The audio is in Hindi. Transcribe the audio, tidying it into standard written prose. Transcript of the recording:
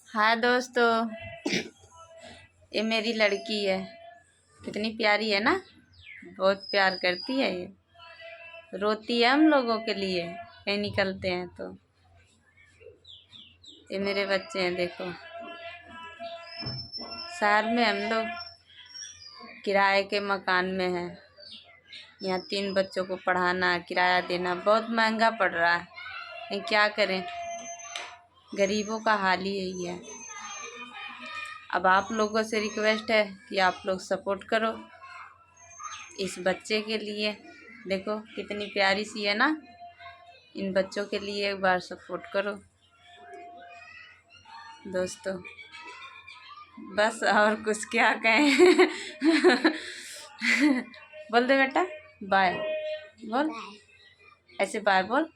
हाँ दोस्तों, ये मेरी लड़की है। कितनी प्यारी है ना, बहुत प्यार करती है। ये रोती है हम लोगों के लिए कहीं निकलते हैं तो। ये मेरे बच्चे हैं, देखो। शहर में हम लोग किराए के मकान में हैं। यहाँ 3 बच्चों को पढ़ाना, किराया देना बहुत महंगा पड़ रहा है। लेकिन क्या करें, गरीबों का हाल ही यही है। अब आप लोगों से रिक्वेस्ट है कि आप लोग सपोर्ट करो इस बच्चे के लिए। देखो कितनी प्यारी सी है ना। इन बच्चों के लिए एक बार सपोर्ट करो दोस्तों। बस और कुछ क्या कहें। बोल दे बेटा, बाय बोल। ऐसे बाय बोल।